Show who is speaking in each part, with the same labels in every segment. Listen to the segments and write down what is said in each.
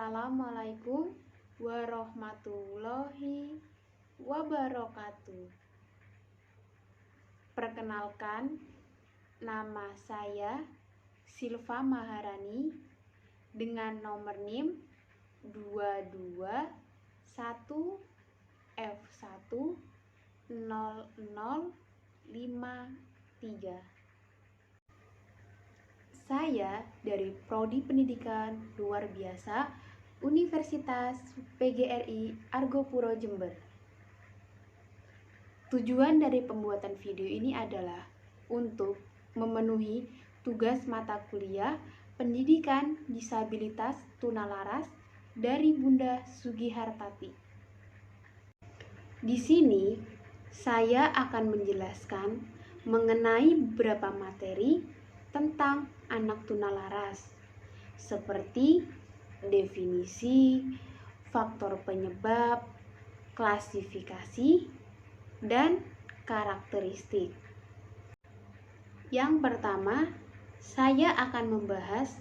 Speaker 1: Assalamualaikum warahmatullahi wabarakatuh. Perkenalkan, nama saya Silva Maharani dengan nomor NIM 221F10053. Saya dari Prodi Pendidikan Luar Biasa Universitas PGRI Argopuro Jember. Tujuan dari pembuatan video ini adalah untuk memenuhi tugas mata kuliah Pendidikan Disabilitas Tunalaras dari Bunda Sugihartati. Di sini saya akan menjelaskan mengenai beberapa materi tentang anak tunalaras, seperti definisi, faktor penyebab, klasifikasi, dan karakteristik. Yang pertama, saya akan membahas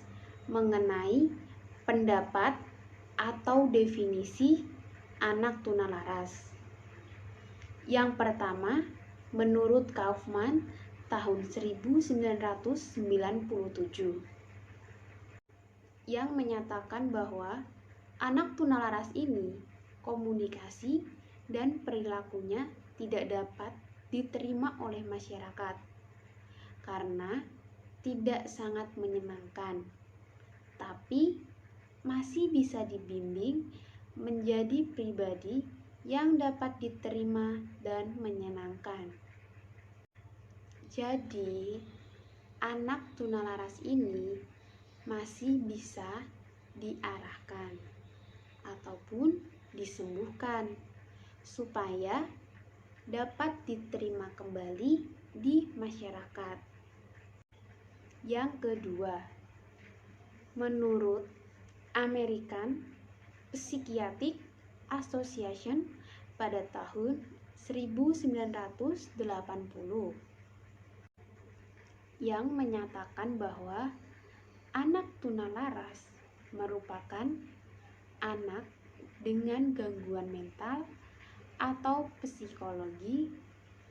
Speaker 1: mengenai pendapat atau definisi anak tunalaras. Yang pertama, menurut Kaufman tahun 1997 yang menyatakan bahwa anak tunalaras ini komunikasi dan perilakunya tidak dapat diterima oleh masyarakat karena tidak sangat menyenangkan, tapi masih bisa dibimbing menjadi pribadi yang dapat diterima dan menyenangkan. Jadi, anak tunalaras ini masih bisa diarahkan ataupun disembuhkan supaya dapat diterima kembali di masyarakat. Yang kedua, menurut American Psychiatric Association pada tahun 1980 yang menyatakan bahwa anak tunalaras merupakan anak dengan gangguan mental atau psikologi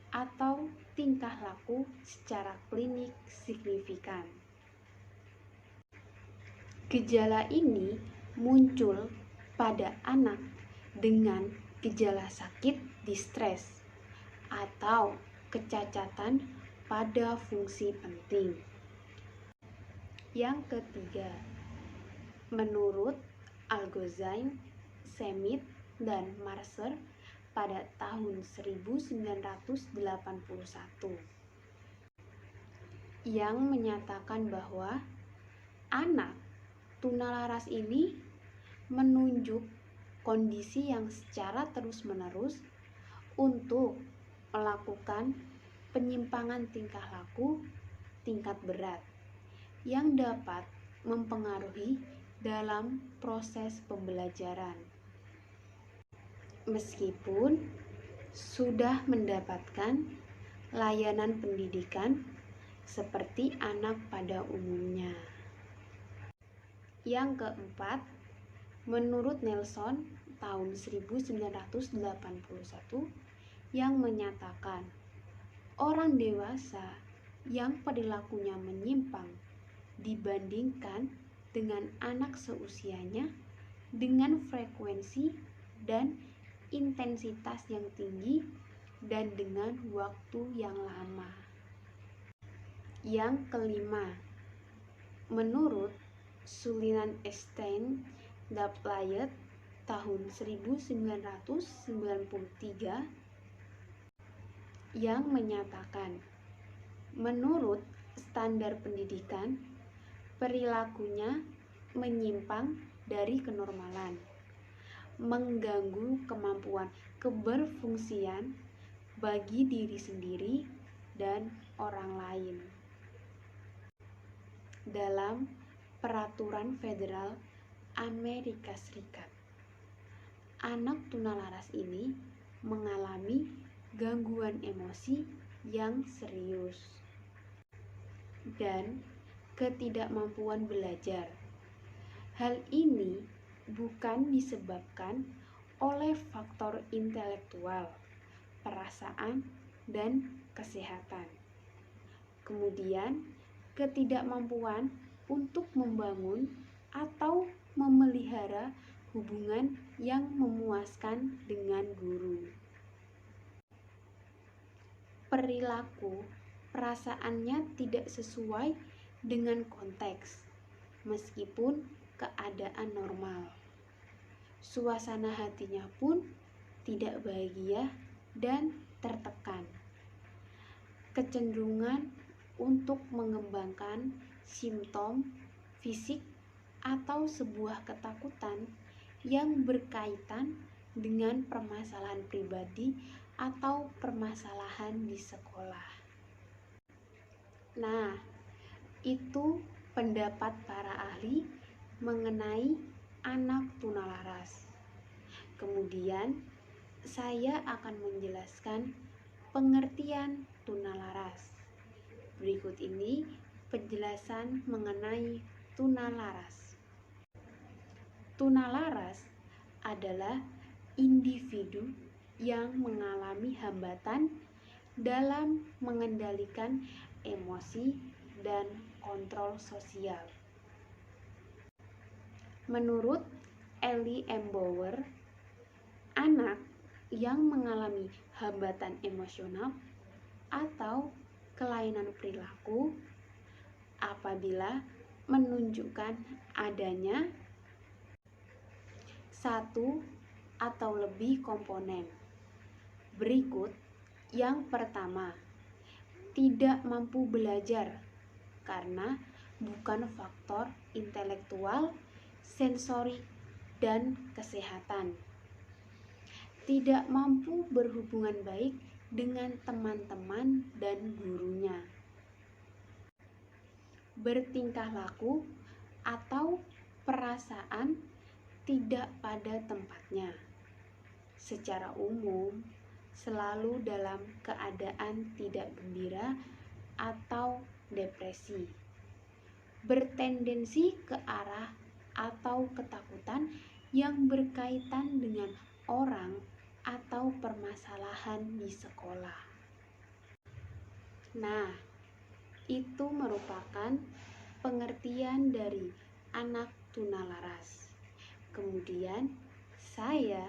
Speaker 1: atau tingkah laku secara klinik signifikan. Gejala ini muncul pada anak dengan gejala sakit distres atau kecacatan pada fungsi penting. Yang ketiga, menurut Algozain, Semit, dan Marser pada tahun 1981 yang menyatakan bahwa anak tunalaras ini menunjuk kondisi yang secara terus-menerus untuk melakukan penyimpangan tingkah laku tingkat berat yang dapat mempengaruhi dalam proses pembelajaran. Meskipun sudah mendapatkan layanan pendidikan seperti anak pada umumnya. Yang keempat, menurut Nelson tahun 1981 yang menyatakan orang dewasa yang perilakunya menyimpang dibandingkan dengan anak seusianya dengan frekuensi dan intensitas yang tinggi dan dengan waktu yang lama. Yang kelima, menurut Sulinan Stein Daplayet tahun 1993 yang menyatakan menurut standar pendidikan perilakunya menyimpang dari kenormalan, mengganggu kemampuan keberfungsian bagi diri sendiri dan orang lain. Dalam Peraturan Federal Amerika Serikat, anak tunalaras ini mengalami gangguan emosi yang serius dan ketidakmampuan belajar. Hal ini bukan disebabkan oleh faktor intelektual, perasaan, dan kesehatan. Kemudian, ketidakmampuan untuk membangun atau memelihara hubungan yang memuaskan dengan guru. Perilaku perasaannya tidak sesuai dengan konteks, meskipun keadaan normal. Suasana hatinya pun tidak bahagia dan tertekan. Kecenderungan untuk mengembangkan simptom fisik atau sebuah ketakutan yang berkaitan dengan permasalahan pribadi atau permasalahan di sekolah. Nah, itu pendapat para ahli mengenai anak tunalaras. Kemudian, saya akan menjelaskan pengertian tunalaras. Berikut ini penjelasan mengenai tunalaras. Tunalaras adalah individu yang mengalami hambatan dalam mengendalikan emosi dan kontrol sosial. Menurut Ellie M. Bauer, anak yang mengalami hambatan emosional atau kelainan perilaku apabila menunjukkan adanya satu atau lebih komponen. Berikut yang pertama, tidak mampu belajar karena bukan faktor intelektual, sensori, dan kesehatan. Tidak mampu berhubungan baik dengan teman-teman dan gurunya. Bertingkah laku atau perasaan tidak pada tempatnya. Secara umum, selalu dalam keadaan tidak gembira atau depresi. Bertendensi ke arah atau ketakutan yang berkaitan dengan orang atau permasalahan di sekolah. Nah, itu merupakan pengertian dari anak tunalaras. Kemudian, saya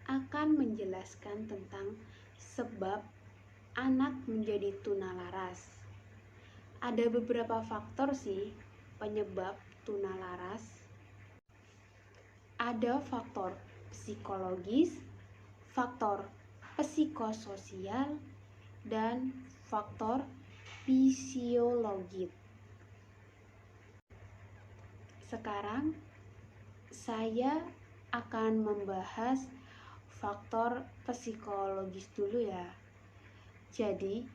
Speaker 1: akan menjelaskan tentang sebab anak menjadi tunalaras. Ada beberapa faktor sih penyebab tunalaras. Ada faktor psikologis, faktor psikososial, dan faktor fisiologis. Sekarang saya akan membahas faktor psikologis dulu ya. Jadi,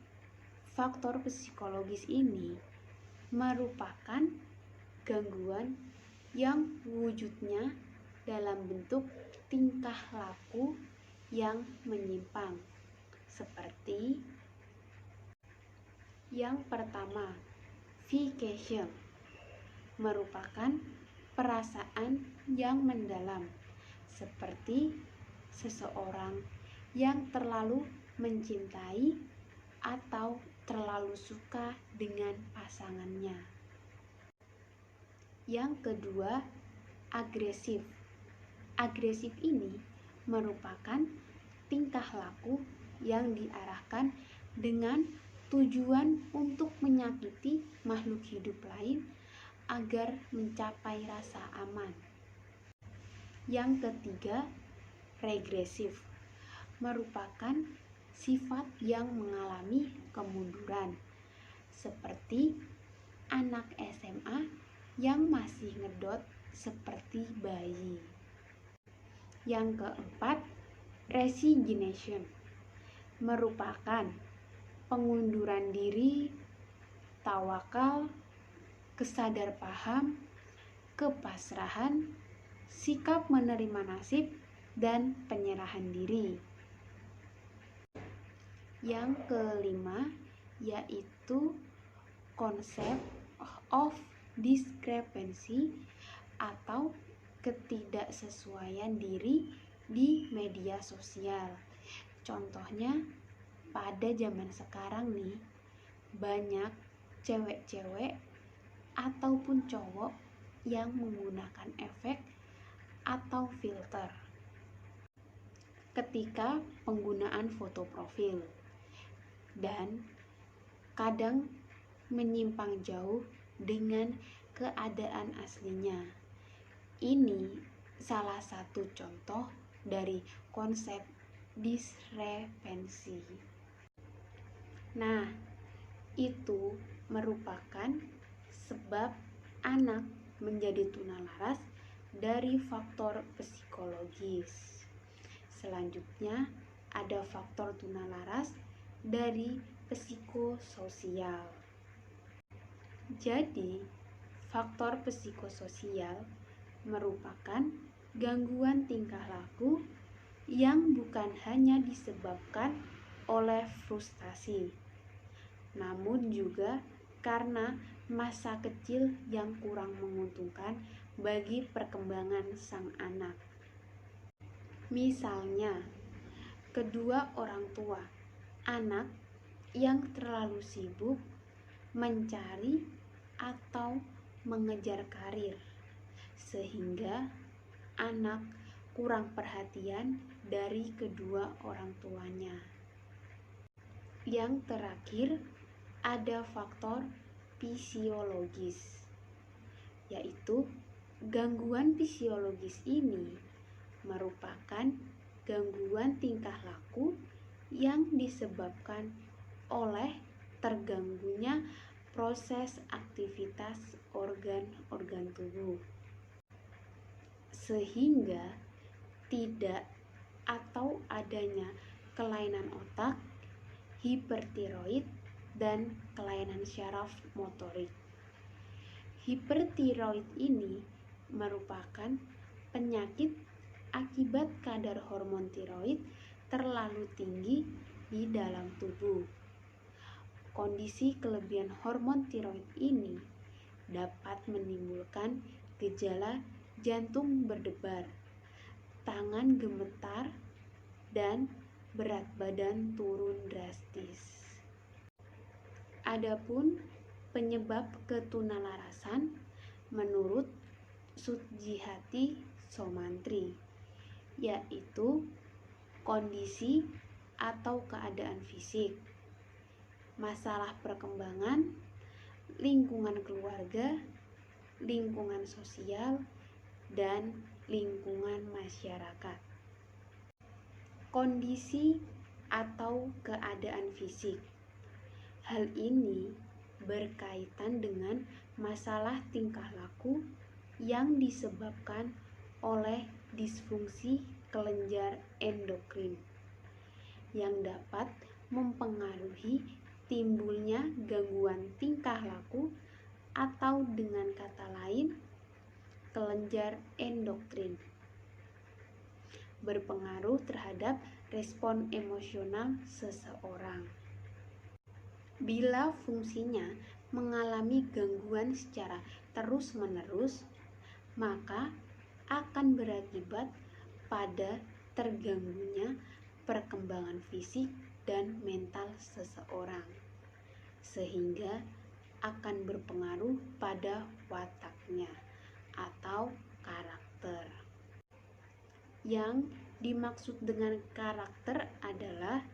Speaker 1: faktor psikologis ini merupakan gangguan yang wujudnya dalam bentuk tingkah laku yang menyimpang. Seperti yang pertama, fixation merupakan perasaan yang mendalam, seperti seseorang yang terlalu mencintai atau terlalu suka dengan pasangannya. Yang kedua, agresif. Agresif ini merupakan tingkah laku yang diarahkan dengan tujuan untuk menyakiti makhluk hidup lain agar mencapai rasa aman. Yang ketiga, regresif merupakan sifat yang mengalami kemunduran, seperti anak SMA yang masih ngedot seperti bayi. Yang keempat, resignation merupakan pengunduran diri, tawakal, kesadarpaham, kepasrahan, sikap menerima nasib, dan penyerahan diri. Yang kelima yaitu konsep of discrepancy atau ketidaksesuaian diri di media sosial. Contohnya, pada zaman sekarang nih, banyak cewek-cewek ataupun cowok yang menggunakan efek atau filter ketika penggunaan foto profil, dan kadang menyimpang jauh dengan keadaan aslinya. Ini salah satu contoh dari konsep disreferensi. Nah, itu merupakan sebab anak menjadi tunalaras dari faktor psikologis. Selanjutnya, ada faktor tunalaras dari psikososial. Jadi, faktor psikososial merupakan gangguan tingkah laku yang bukan hanya disebabkan oleh frustasi, namun juga karena masa kecil yang kurang menguntungkan bagi perkembangan sang anak. Misalnya, kedua orang tua anak yang terlalu sibuk mencari atau mengejar karir, sehingga anak kurang perhatian dari kedua orang tuanya. Yang terakhir, ada faktor fisiologis, yaitu gangguan fisiologis ini merupakan gangguan tingkah laku yang disebabkan oleh terganggunya proses aktivitas organ-organ tubuh, sehingga tidak atau adanya kelainan otak, hipertiroid, dan kelainan syaraf motorik. Hipertiroid ini merupakan penyakit akibat kadar hormon tiroid terlalu tinggi di dalam tubuh. Kondisi kelebihan hormon tiroid ini dapat menimbulkan gejala jantung berdebar, tangan gemetar, dan berat badan turun drastis. Adapun penyebab ketunalarasan menurut Sudjihati Somantri, yaitu kondisi atau keadaan fisik, masalah perkembangan, lingkungan keluarga, lingkungan sosial, dan lingkungan masyarakat. Kondisi atau keadaan fisik. Hal ini berkaitan dengan masalah tingkah laku yang disebabkan oleh disfungsi kelenjar endokrin yang dapat mempengaruhi timbulnya gangguan tingkah laku, atau dengan kata lain, kelenjar endokrin berpengaruh terhadap respon emosional seseorang. Bila fungsinya mengalami gangguan secara terus-menerus, maka akan berakibat pada terganggunya perkembangan fisik dan mental seseorang, sehingga akan berpengaruh pada wataknya atau karakter. Yang dimaksud dengan karakter adalah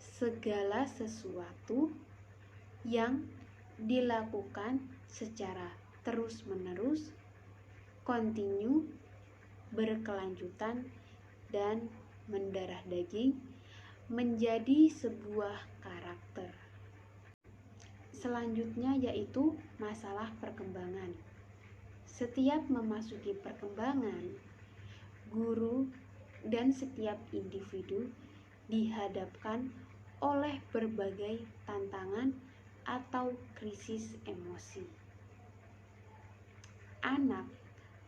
Speaker 1: segala sesuatu yang dilakukan secara terus-menerus, kontinu, berkelanjutan, dan mendarah daging menjadi sebuah karakter. Selanjutnya yaitu masalah perkembangan. Setiap memasuki perkembangan, guru dan setiap individu dihadapkan oleh berbagai tantangan atau krisis emosi. Anak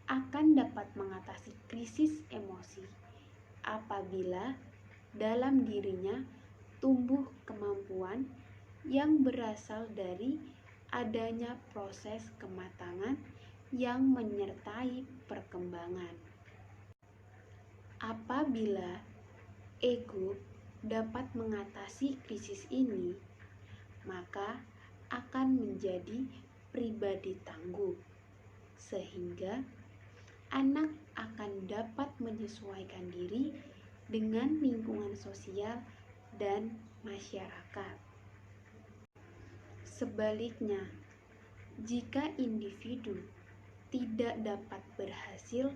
Speaker 1: akan dapat mengatasi krisis emosi apabila dalam dirinya tumbuh kemampuan yang berasal dari adanya proses kematangan yang menyertai perkembangan. Apabila ego dapat mengatasi krisis ini, maka akan menjadi pribadi tangguh, sehingga anak akan dapat menyesuaikan diri dengan lingkungan sosial dan masyarakat. Sebaliknya, jika individu tidak dapat berhasil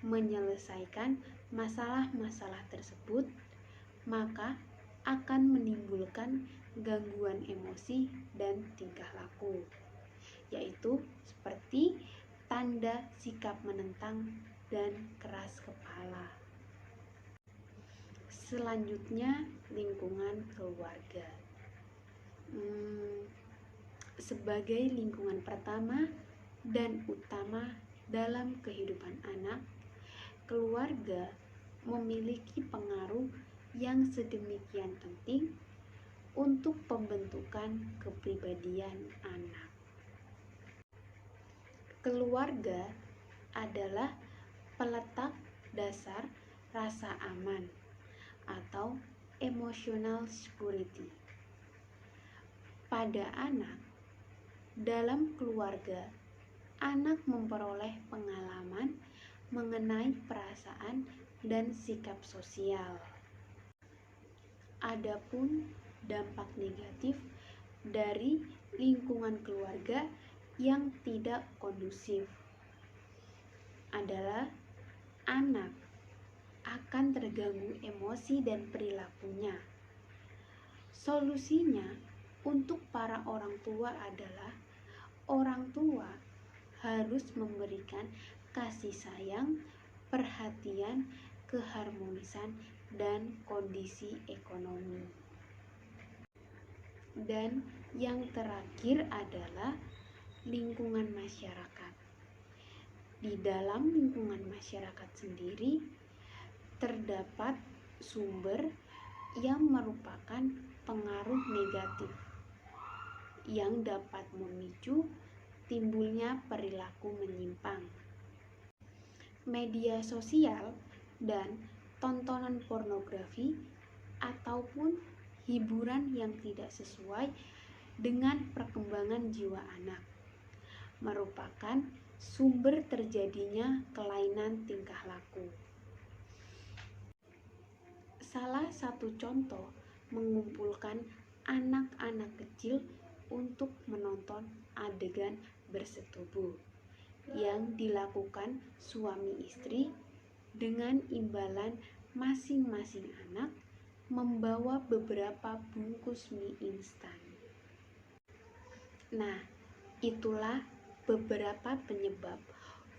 Speaker 1: menyelesaikan masalah-masalah tersebut, maka akan menimbulkan gangguan emosi dan tingkah laku, yaitu seperti tanda sikap menentang dan keras kepala. Selanjutnya, lingkungan keluarga. Sebagai lingkungan pertama dan utama dalam kehidupan anak, keluarga memiliki pengaruh yang sedemikian penting untuk pembentukan kepribadian anak. Keluarga adalah peletak dasar rasa aman atau emotional security. Pada anak, dalam keluarga, anak memperoleh pengalaman mengenai perasaan dan sikap sosial. Adapun dampak negatif dari lingkungan keluarga yang tidak kondusif adalah anak akan terganggu emosi dan perilakunya. Solusinya untuk para orang tua adalah orang tua harus memberikan kasih sayang, perhatian, keharmonisan, dan kondisi ekonomi. Dan yang terakhir adalah lingkungan masyarakat. Di dalam lingkungan masyarakat sendiri terdapat sumber yang merupakan pengaruh negatif yang dapat memicu timbulnya perilaku menyimpang. Media sosial dan tontonan pornografi ataupun hiburan yang tidak sesuai dengan perkembangan jiwa anak merupakan sumber terjadinya kelainan tingkah laku. Salah satu contoh mengumpulkan anak-anak kecil untuk menonton adegan bersetubuh yang dilakukan suami istri dengan imbalan masing-masing anak membawa beberapa bungkus mie instan. Nah, itulah beberapa penyebab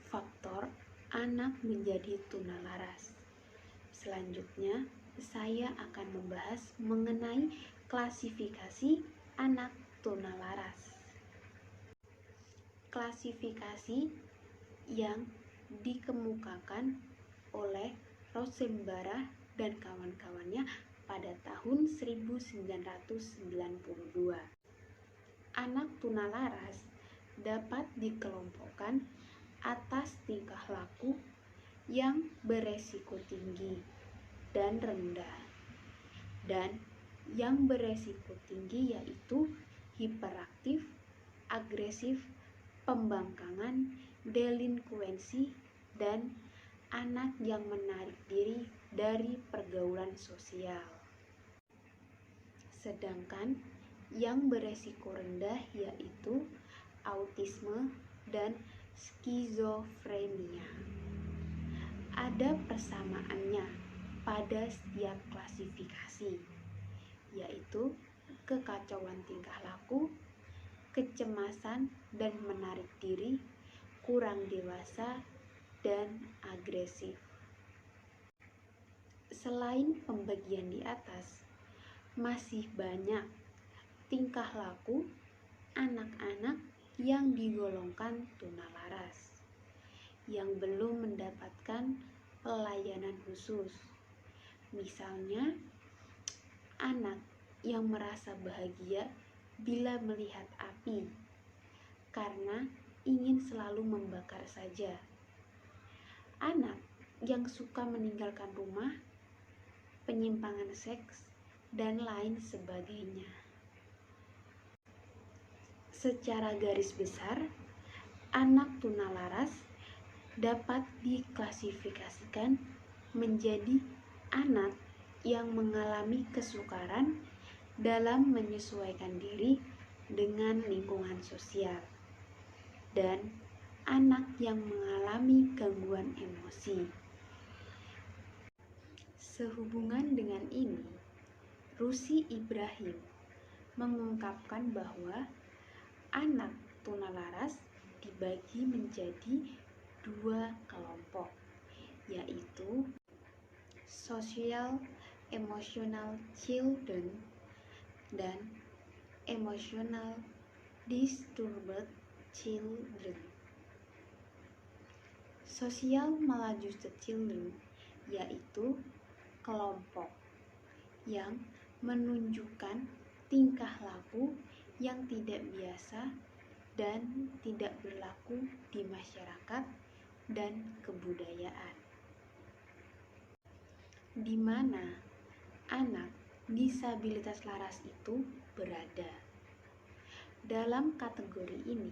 Speaker 1: faktor anak menjadi tunalaras. Selanjutnya, saya akan membahas mengenai klasifikasi anak tunalaras. Klasifikasi yang dikemukakan oleh Rosembara dan kawan-kawannya pada tahun 1992. Anak tunalaras dapat dikelompokkan atas tingkah laku yang beresiko tinggi dan rendah, dan yang beresiko tinggi yaitu hiperaktif, agresif, pembangkangan, delinkuensi, dan anak yang menarik diri dari pergaulan sosial. Sedangkan yang beresiko rendah yaitu autisme dan skizofrenia. Ada persamaannya pada setiap klasifikasi, yaitu kekacauan tingkah laku, kecemasan dan menarik diri, kurang dewasa, dan agresif. Selain pembagian di atas, masih banyak tingkah laku anak-anak yang digolongkan tunalaras yang belum mendapatkan pelayanan khusus. Misalnya, anak yang merasa bahagia bila melihat api karena ingin selalu membakar saja. Anak yang suka meninggalkan rumah, penyimpangan seks, dan lain sebagainya. Secara garis besar, anak tunalaras dapat diklasifikasikan menjadi anak yang mengalami kesukaran dalam menyesuaikan diri dengan lingkungan sosial, dan anak yang mengalami gangguan emosi. Sehubungan dengan ini, Rusi Ibrahim mengungkapkan bahwa anak tunalaras dibagi menjadi dua kelompok, yaitu social emotional children dan emotional disturbed children. Social maladjusted children yaitu kelompok yang menunjukkan tingkah laku yang tidak biasa dan tidak berlaku di masyarakat dan kebudayaan, di mana anak disabilitas laras itu berada. Dalam kategori ini,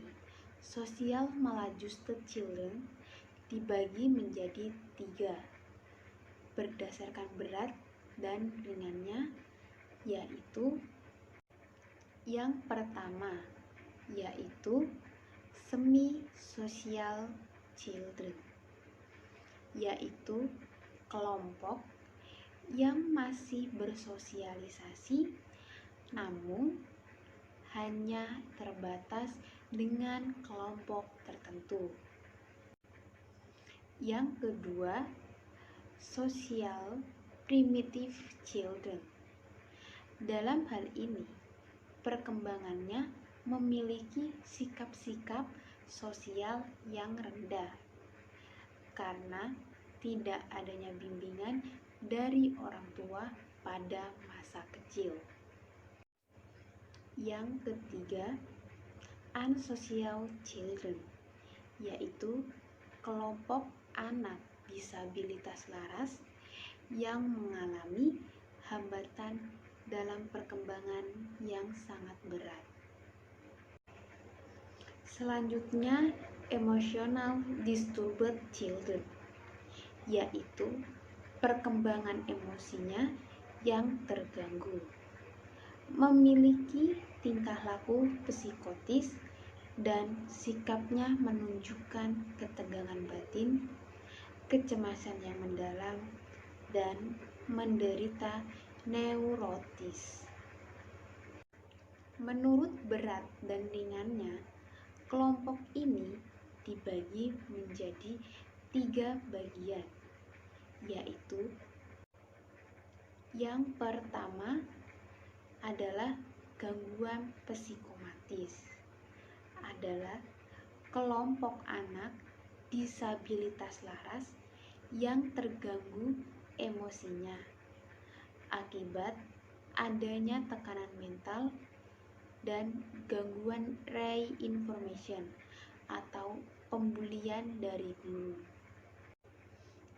Speaker 1: social maladjusted children dibagi menjadi 3 berdasarkan berat dan ringannya, yaitu yang pertama yaitu semi-social children, yaitu kelompok yang masih bersosialisasi namun hanya terbatas dengan kelompok tertentu. Yang kedua, social primitive children. Dalam hal ini, perkembangannya memiliki sikap-sikap sosial yang rendah karena tidak adanya bimbingan dari orang tua pada masa kecil. Yang ketiga, unsocial children, yaitu kelompok anak disabilitas laras yang mengalami hambatan dalam perkembangan yang sangat berat. Selanjutnya, emotional disturbed children, yaitu perkembangan emosinya yang terganggu, memiliki tingkah laku psikotis dan sikapnya menunjukkan ketegangan batin, kecemasan yang mendalam, dan menderita neurotis. Menurut berat dan ringannya, kelompok ini dibagi menjadi 3 bagian, yaitu yang pertama adalah gangguan psikomatis, adalah kelompok anak disabilitas laras yang terganggu emosinya akibat adanya tekanan mental dan gangguan reinformation atau pembulian dari guru.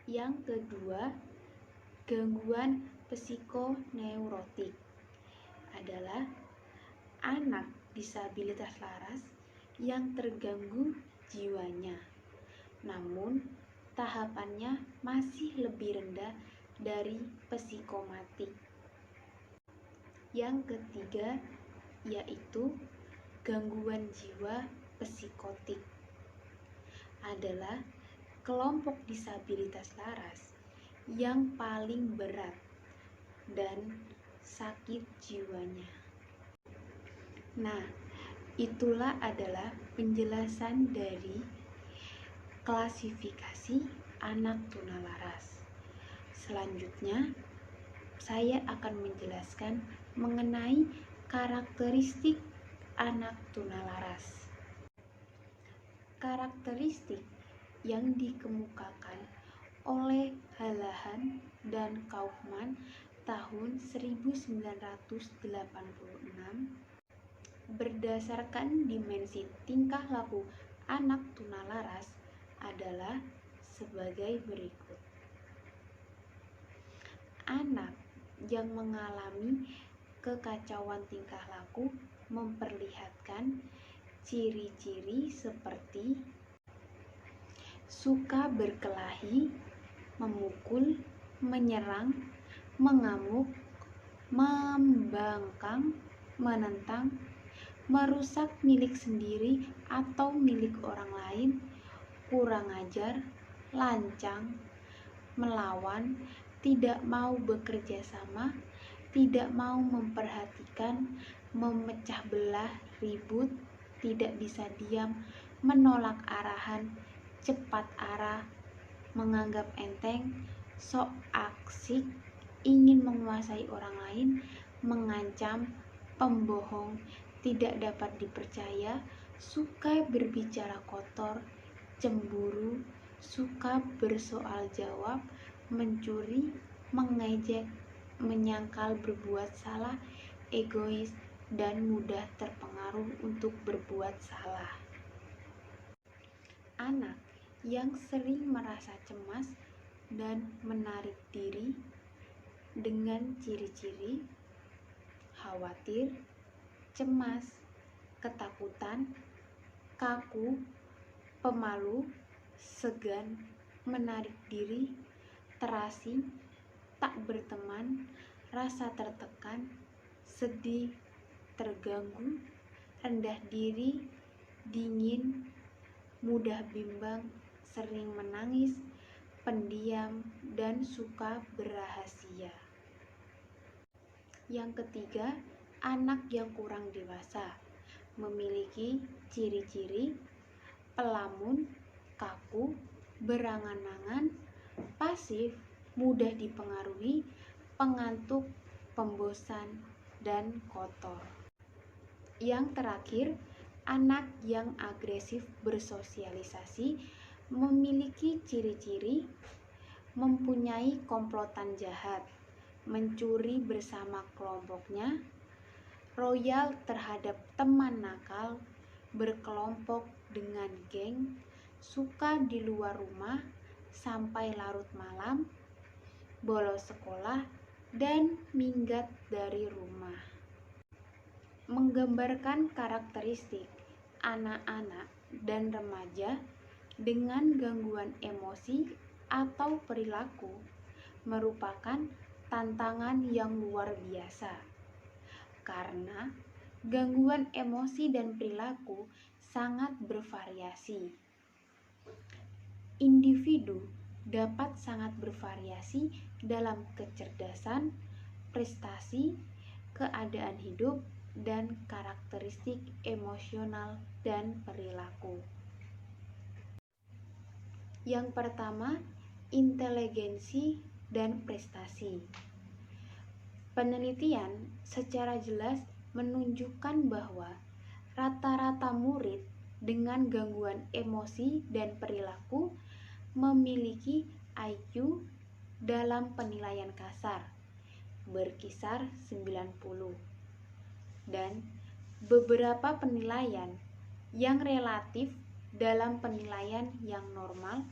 Speaker 1: Yang kedua, gangguan psikoneurotik, adalah anak disabilitas laras yang terganggu jiwanya, namun tahapannya masih lebih rendah dari psikomatik. Yang ketiga yaitu gangguan jiwa psikotik, adalah kelompok disabilitas laras yang paling berat dan sakit jiwanya. Nah, itulah adalah penjelasan dari klasifikasi anak tunalaras. Selanjutnya, saya akan menjelaskan mengenai karakteristik anak tunalaras. Karakteristik yang dikemukakan oleh Halahan dan Kaufman tahun 1986 berdasarkan dimensi tingkah laku anak tunalaras adalah sebagai berikut. Anak yang mengalami kekacauan tingkah laku memperlihatkan ciri-ciri seperti suka berkelahi, memukul, menyerang, mengamuk, membangkang, menentang, merusak milik sendiri atau milik orang lain, kurang ajar, lancang, melawan, tidak mau bekerja sama, tidak mau memperhatikan, memecah belah, ribut, tidak bisa diam, menolak arahan, cepat arah, menganggap enteng, sok aksik, ingin menguasai orang lain, mengancam, pembohong, tidak dapat dipercaya, suka berbicara kotor, cemburu, suka bersoal jawab, mencuri, mengejek, menyangkal berbuat salah, egois, dan mudah terpengaruh untuk berbuat salah. Anak yang sering merasa cemas dan menarik diri dengan ciri-ciri khawatir, cemas, ketakutan, kaku, pemalu, segan, menarik diri, terasing, tak berteman, rasa tertekan, sedih, terganggu, rendah diri, dingin, mudah bimbang, sering menangis, pendiam, dan suka berahasia. Yang ketiga, anak yang kurang dewasa memiliki ciri-ciri pelamun, kaku, berangan-angan, pasif, mudah dipengaruhi, pengantuk, pembosan, dan kotor. Yang terakhir, anak yang agresif bersosialisasi memiliki ciri-ciri mempunyai komplotan jahat, mencuri bersama kelompoknya, royal terhadap teman nakal, berkelompok dengan geng, suka di luar rumah sampai larut malam, bolos sekolah, dan minggat dari rumah. Menggambarkan karakteristik anak-anak dan remaja dengan gangguan emosi atau perilaku merupakan tantangan yang luar biasa, karena gangguan emosi dan perilaku sangat bervariasi. Individu dapat sangat bervariasi dalam kecerdasan, prestasi, keadaan hidup, dan karakteristik emosional dan perilaku. Yang pertama, inteligensi dan prestasi. Penelitian secara jelas menunjukkan bahwa rata-rata murid dengan gangguan emosi dan perilaku memiliki IQ dalam penilaian kasar berkisar 90 dan beberapa penilaian yang relatif dalam penilaian yang normal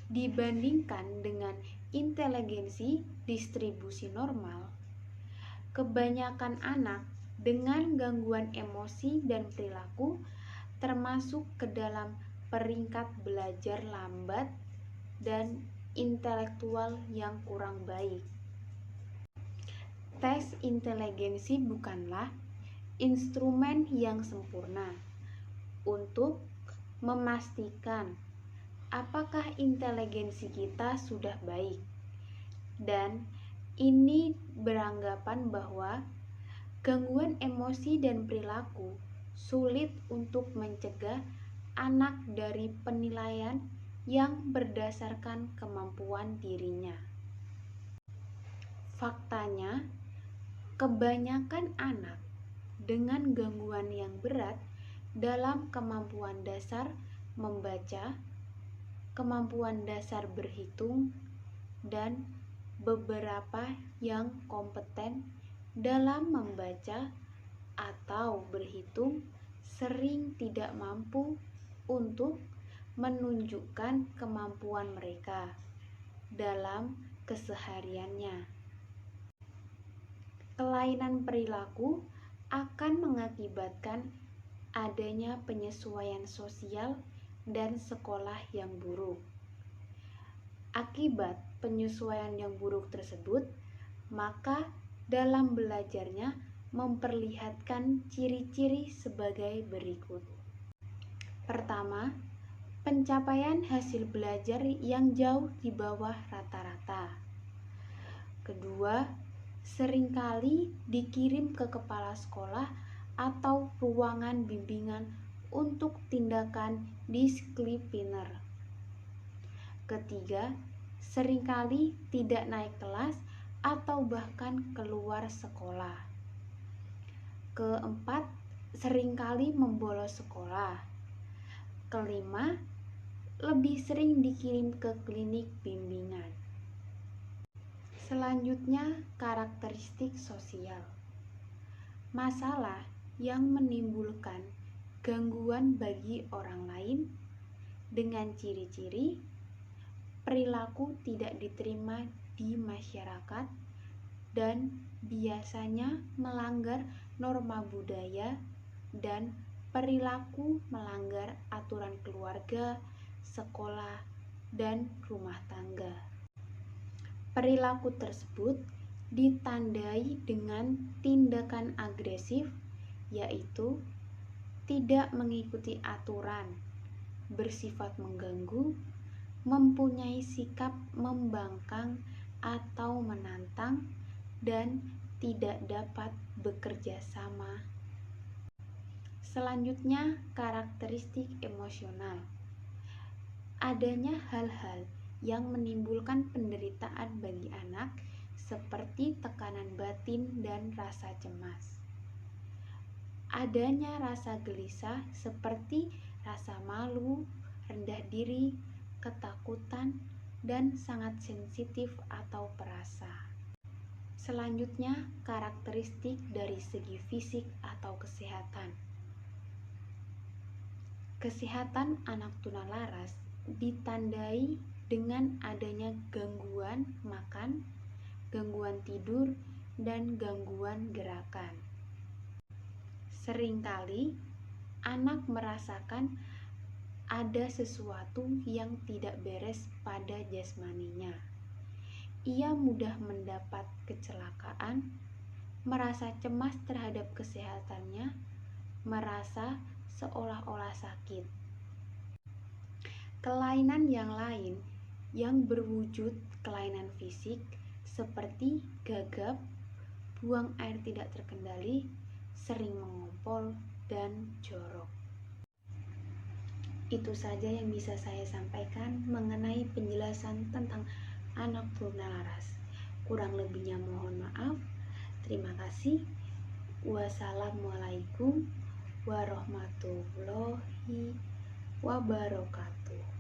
Speaker 1: dibandingkan dengan inteligensi distribusi normal. Kebanyakan anak dengan gangguan emosi dan perilaku termasuk ke dalam peringkat belajar lambat dan intelektual yang kurang baik. Tes inteligensi bukanlah instrumen yang sempurna untuk memastikan apakah inteligensi kita sudah baik, dan ini beranggapan bahwa gangguan emosi dan perilaku sulit untuk mencegah anak dari penilaian yang berdasarkan kemampuan dirinya. Faktanya, kebanyakan anak dengan gangguan yang berat dalam kemampuan dasar membaca, kemampuan dasar berhitung, dan beberapa yang kompeten dalam membaca atau berhitung sering tidak mampu untuk menunjukkan kemampuan mereka dalam kesehariannya. Kelainan perilaku akan mengakibatkan adanya penyesuaian sosial dan sekolah yang buruk. Akibat penyesuaian yang buruk tersebut, maka dalam belajarnya memperlihatkan ciri-ciri sebagai berikut. Pertama, pencapaian hasil belajar yang jauh di bawah rata-rata. Kedua, seringkali dikirim ke kepala sekolah atau ruangan bimbingan untuk tindakan disipliner. Ketiga, seringkali tidak naik kelas atau bahkan keluar sekolah. Keempat, seringkali membolos sekolah. Kelima, lebih sering dikirim ke klinik bimbingan. Selanjutnya, karakteristik sosial. Masalah yang menimbulkan gangguan bagi orang lain dengan ciri-ciri perilaku tidak diterima di masyarakat dan biasanya melanggar norma budaya dan perilaku melanggar aturan keluarga, sekolah, dan rumah tangga. Perilaku tersebut ditandai dengan tindakan agresif, yaitu tidak mengikuti aturan, bersifat mengganggu, mempunyai sikap membangkang atau menantang, dan tidak dapat bekerja sama. Selanjutnya, karakteristik emosional. Adanya hal-hal yang menimbulkan penderitaan bagi anak seperti tekanan batin dan rasa cemas. Adanya rasa gelisah seperti rasa malu, rendah diri, ketakutan, dan sangat sensitif atau perasa. Selanjutnya, karakteristik dari segi fisik atau kesehatan. Kesehatan anak tunalaras ditandai dengan adanya gangguan makan, gangguan tidur, dan gangguan gerakan. Seringkali anak merasakan ada sesuatu yang tidak beres pada jasmaninya. Ia mudah mendapat kecelakaan, merasa cemas terhadap kesehatannya, merasa seolah-olah sakit. Kelainan yang lain yang berwujud kelainan fisik seperti gagap, buang air tidak terkendali, sering mengompol, dan jorok. Itu saja yang bisa saya sampaikan mengenai penjelasan tentang anak tunalaras. Kurang lebihnya mohon maaf. Terima kasih. Wassalamualaikum warahmatullahi wabarakatuh.